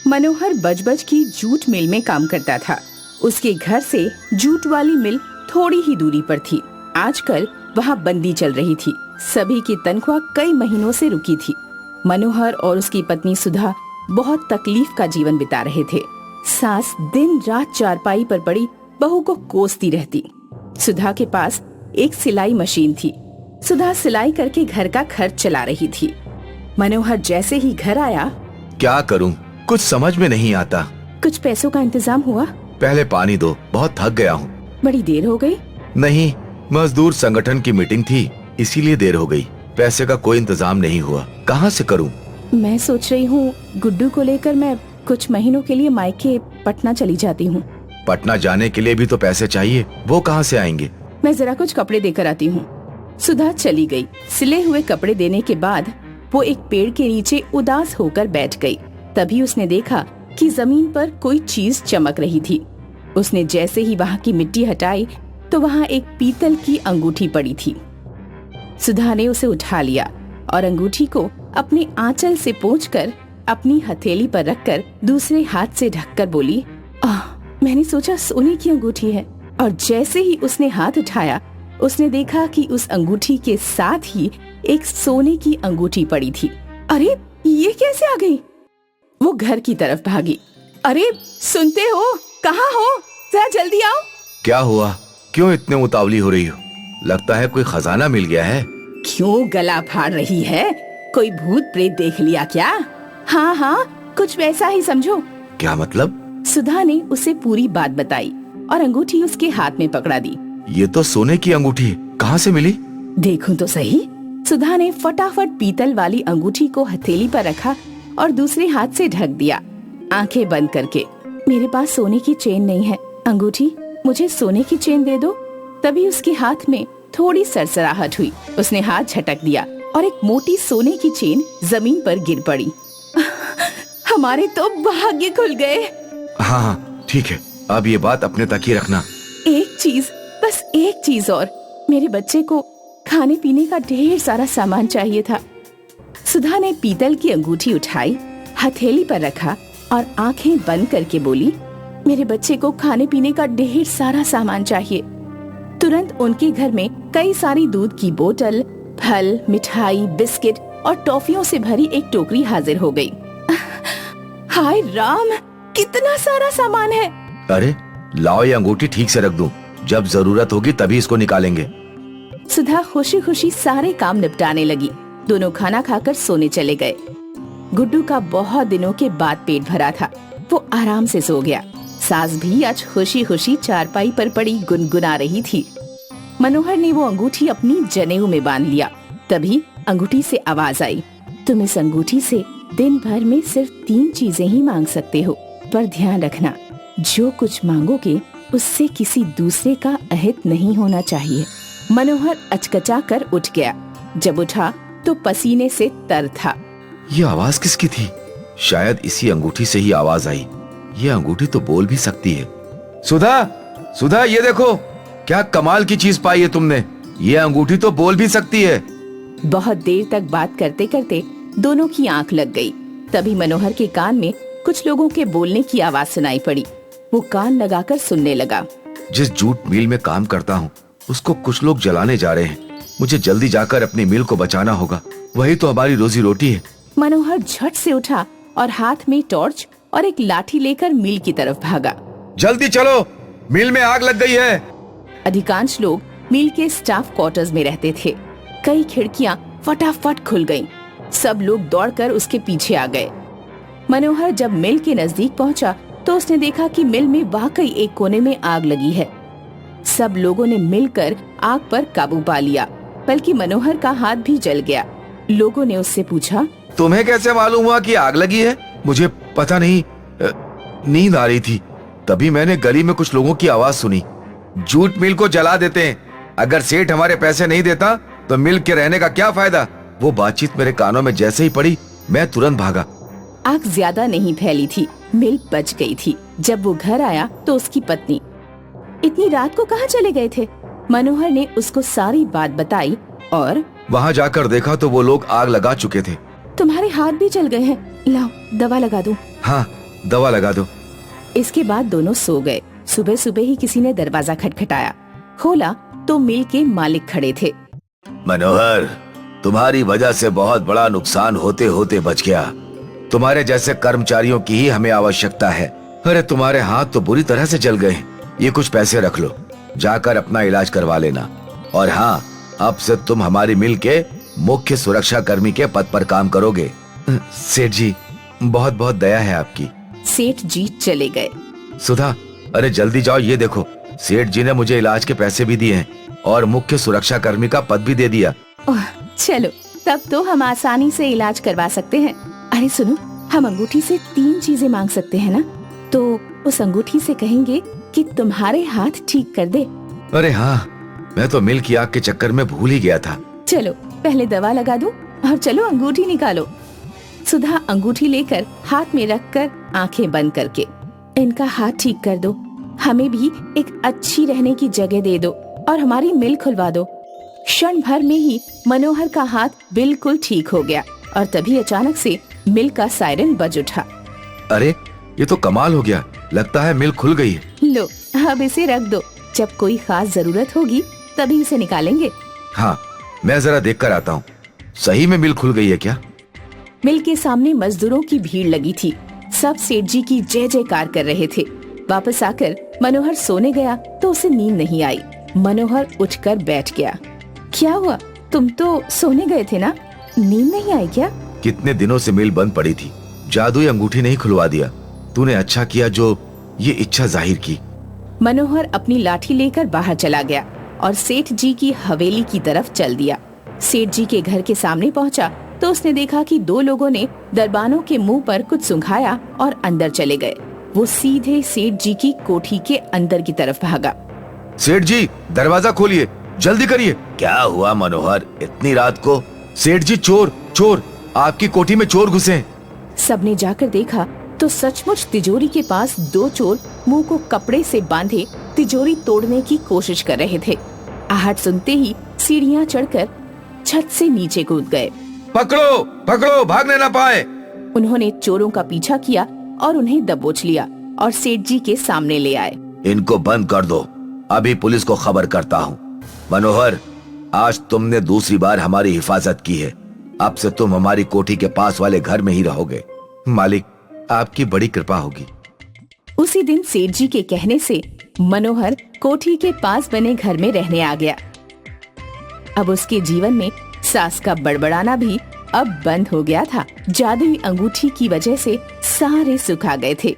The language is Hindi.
मनोहर बजबज की जूट मिल में काम करता था। उसके घर से जूट वाली मिल थोड़ी ही दूरी पर थी। आजकल वहाँ बंदी चल रही थी। सभी की तनख्वाह कई महीनों से रुकी थी। मनोहर और उसकी पत्नी सुधा बहुत तकलीफ का जीवन बिता रहे थे। सास दिन रात चारपाई पर पड़ी बहू को कोसती रहती। सुधा के पास एक सिलाई मशीन थी। सुधा सिलाई करके घर का खर्च चला रही थी। मनोहर जैसे ही घर आया, क्या करूं, कुछ समझ में नहीं आता। कुछ पैसों का इंतजाम हुआ? पहले पानी दो, बहुत थक गया हूँ। बड़ी देर हो गई। नहीं, मजदूर संगठन की मीटिंग थी, इसीलिए देर हो गई। पैसे का कोई इंतजाम नहीं हुआ, कहाँ से करूँ? मैं सोच रही हूँ गुड्डू को लेकर मैं कुछ महीनों के लिए मायके पटना चली जाती हूँ। पटना जाने के लिए भी तो पैसे चाहिए, वो कहाँ से आएंगे? मैं जरा कुछ कपड़े देकर आती हूँ। सुधा चली गई। सिले हुए कपड़े देने के बाद वो एक पेड़ के नीचे उदास होकर बैठ गई। तभी उसने देखा कि जमीन पर कोई चीज चमक रही थी। उसने जैसे ही वहाँ की मिट्टी हटाई तो वहाँ एक पीतल की अंगूठी पड़ी थी। सुधा ने उसे उठा लिया और अंगूठी को अपने आंचल से पोंछकर अपनी हथेली पर रखकर दूसरे हाथ से ढककर बोली, मैंने सोचा सोने की अंगूठी है। और जैसे ही उसने हाथ उठाया, उसने देखा कि उस अंगूठी के साथ ही एक सोने की अंगूठी पड़ी थी। अरे ये कैसे आ गई? वो घर की तरफ भागी। अरे सुनते हो, कहाँ हो? जरा जल्दी आओ। क्या हुआ, क्यों इतने उतावली हो रही हो? लगता है कोई खजाना मिल गया है। क्यों गला फाड़ रही है? कोई भूत प्रेत देख लिया क्या? हाँ हाँ, कुछ वैसा ही समझो। क्या मतलब? सुधा ने उसे पूरी बात बताई और अंगूठी उसके हाथ में पकड़ा दी। ये तो सोने की अंगूठी है, कहाँ से मिली? देखूं तो सही। सुधा ने फटाफट पीतल वाली अंगूठी को हथेली पर रखा और दूसरे हाथ से ढक दिया, आंखें बंद करके। मेरे पास सोने की चेन नहीं है, अंगूठी मुझे सोने की चेन दे दो। तभी उसके हाथ में थोड़ी सरसराहट हुई। उसने हाथ झटक दिया और एक मोटी सोने की चेन जमीन पर गिर पड़ी। हमारे तो भाग्य खुल गए। हाँ ठीक है, अब ये बात अपने तक ही रखना। एक चीज, बस एक चीज और। मेरे बच्चे को खाने पीने का ढेर सारा सामान चाहिए था। सुधा ने पीतल की अंगूठी उठाई, हथेली पर रखा और आंखें बंद करके बोली, मेरे बच्चे को खाने पीने का ढेर सारा सामान चाहिए। तुरंत उनके घर में कई सारी दूध की बोतल, फल, मिठाई, बिस्किट और टॉफियों से भरी एक टोकरी हाजिर हो गई। हाय राम, कितना सारा सामान है। अरे लाओ, ये अंगूठी ठीक से रख दूं, जब जरूरत होगी तभी इसको निकालेंगे। सुधा खुशी खुशी सारे काम निपटाने लगी। दोनों खाना खाकर सोने चले गए। गुड्डू का बहुत दिनों के बाद पेट भरा था, वो आराम से सो गया। सास भी आज खुशी खुशी चारपाई पर पड़ी गुनगुना रही थी। मनोहर ने वो अंगूठी अपनी जनेऊ में बांध लिया। तभी अंगूठी से आवाज आई, तुम इस अंगूठी से दिन भर में सिर्फ 3 चीजें ही मांग सकते हो, पर ध्यान रखना, जो कुछ मांगोगे उससे किसी दूसरे का अहित नहीं होना चाहिए। मनोहर अचकचा कर उठ गया। जब उठा तो पसीने से तर था। ये आवाज किसकी थी? शायद इसी अंगूठी से ही आवाज आई। ये अंगूठी तो बोल भी सकती है। सुधा, सुधा, ये देखो, क्या कमाल की चीज पाई है तुमने। ये अंगूठी तो बोल भी सकती है। बहुत देर तक बात करते करते दोनों की आंख लग गई। तभी मनोहर के कान में कुछ लोगों के बोलने की आवाज सुनाई पड़ी। वो कान लगाकर सुनने लगा। जिस जूट मिल में काम करता हूँ, उसको कुछ लोग जलाने जा रहे हैं। मुझे जल्दी जाकर अपनी मिल को बचाना होगा, वही तो हमारी रोजी रोटी है। मनोहर झट से उठा और हाथ में टॉर्च और एक लाठी लेकर मिल की तरफ भागा। जल्दी चलो, मिल में आग लग गई है। अधिकांश लोग मिल के स्टाफ क्वार्टर्स में रहते थे। कई खिड़कियां फटाफट खुल गईं। सब लोग दौड़कर उसके पीछे आ गए। मनोहर जब मिल के नजदीक पहुंचा तो उसने देखा कि मिल में वाकई एक कोने में आग लगी है। सब लोगों ने मिलकर आग पर काबू पा लिया, बल्कि मनोहर का हाथ भी जल गया। लोगों ने उससे पूछा, तुम्हें कैसे मालूम हुआ कि आग लगी है? मुझे पता नहीं, नींद आ रही थी। तभी मैंने गली में कुछ लोगों की आवाज सुनी। जूट मिल को जला देते हैं, अगर सेठ हमारे पैसे नहीं देता तो मिल के रहने का क्या फायदा। वो बातचीत मेरे कानों में जैसे ही पड़ी, मैं तुरंत भागा। आग ज्यादा नहीं फैली थी, मिल बच गई थी। जब वो घर आया तो उसकी पत्नी, इतनी रात को कहाँ चले गए थे? मनोहर ने उसको सारी बात बताई और वहाँ जाकर देखा तो वो लोग आग लगा चुके थे। तुम्हारे हाथ भी जल गए हैं, लाओ दवा लगा दूं। हाँ, दवा लगा दो। इसके बाद दोनों सो गए। सुबह सुबह ही किसी ने दरवाजा खटखटाया। खोला तो मिल के मालिक खड़े थे। मनोहर, तुम्हारी वजह से बहुत बड़ा नुकसान होते होते बच गया। तुम्हारे जैसे कर्मचारियों की ही हमें आवश्यकता है। अरे तुम्हारे हाथ तो बुरी तरह से जल गए। ये कुछ पैसे रख लो, जाकर अपना इलाज करवा लेना। और हाँ, अब से तुम हमारी मिल के मुख्य सुरक्षा कर्मी के पद पर काम करोगे। सेठ जी, बहुत बहुत दया है आपकी। सेठ जी चले गए। सुधा, अरे जल्दी जाओ, ये देखो सेठ जी ने मुझे इलाज के पैसे भी दिए हैं और मुख्य सुरक्षा कर्मी का पद भी दे दिया। ओह, चलो तब तो हम आसानी से इलाज करवा सकते हैं। अरे सुनो, हम अंगूठी से 3 चीजें मांग सकते हैं ना? तो उस अंगूठी से कहेंगे कि तुम्हारे हाथ ठीक कर दे। अरे हाँ, मैं तो मिल की आग के चक्कर में भूल ही गया था। चलो पहले दवा लगा दो और चलो अंगूठी निकालो। सुधा अंगूठी लेकर हाथ में रखकर आंखें बंद करके, इनका हाथ ठीक कर दो, हमें भी एक अच्छी रहने की जगह दे दो और हमारी मिल खुलवा दो। क्षण भर में ही मनोहर का हाथ बिल्कुल ठीक हो गया और तभी अचानक से मिल का सायरन बज उठा। अरे ये तो कमाल हो गया, लगता है मिल खुल गई है। लो अब इसे रख दो, जब कोई खास जरूरत होगी तभी इसे निकालेंगे। हाँ, मैं जरा देख कर आता हूँ, सही में मिल खुल गई है क्या? मिल के सामने मजदूरों की भीड़ लगी थी। सब सेठ जी की जय जयकार कर रहे थे। वापस आकर मनोहर सोने गया तो उसे नींद नहीं आई। मनोहर उठकर बैठ गया। क्या हुआ, तुम तो सोने गए थे ना, नींद नहीं आई क्या? कितने दिनों से मिल बंद पड़ी थी, जादुई अंगूठी नहीं खुलवा दिया। तूने अच्छा किया जो ये इच्छा जाहिर की। मनोहर अपनी लाठी लेकर बाहर चला गया और सेठ जी की हवेली की तरफ चल दिया। सेठ जी के घर के सामने पहुंचा तो उसने देखा कि 2 लोगों ने दरबानों के मुंह पर कुछ सुंघाया और अंदर चले गए। वो सीधे सेठ जी की कोठी के अंदर की तरफ भागा। सेठ जी, दरवाजा खोलिए, जल्दी करिए। क्या हुआ मनोहर, इतनी रात को? सेठ जी, चोर चोर, आपकी कोठी में चोर घुसे हैं। सबने जाकर देखा तो सचमुच तिजोरी के पास 2 चोर मुंह को कपड़े से बांधे तिजोरी तोड़ने की कोशिश कर रहे थे। आहट सुनते ही सीढ़ियां चढ़कर छत से नीचे कूद गए। पकड़ो पकड़ो, भागने ना पाए। उन्होंने चोरों का पीछा किया और उन्हें दबोच लिया और सेठ जी के सामने ले आए। इनको बंद कर दो, अभी पुलिस को खबर करता हूँ। मनोहर, आज तुमने दूसरी बार हमारी हिफाजत की है। अब से तुम हमारी कोठी के पास वाले घर में ही रहोगे। मालिक, आपकी बड़ी कृपा होगी। उसी दिन सेठ जी के कहने से मनोहर कोठी के पास बने घर में रहने आ गया। अब उसके जीवन में सास का बड़बड़ाना भी अब बंद हो गया था। जादुई अंगूठी की वजह से सारे सुख आ गए थे।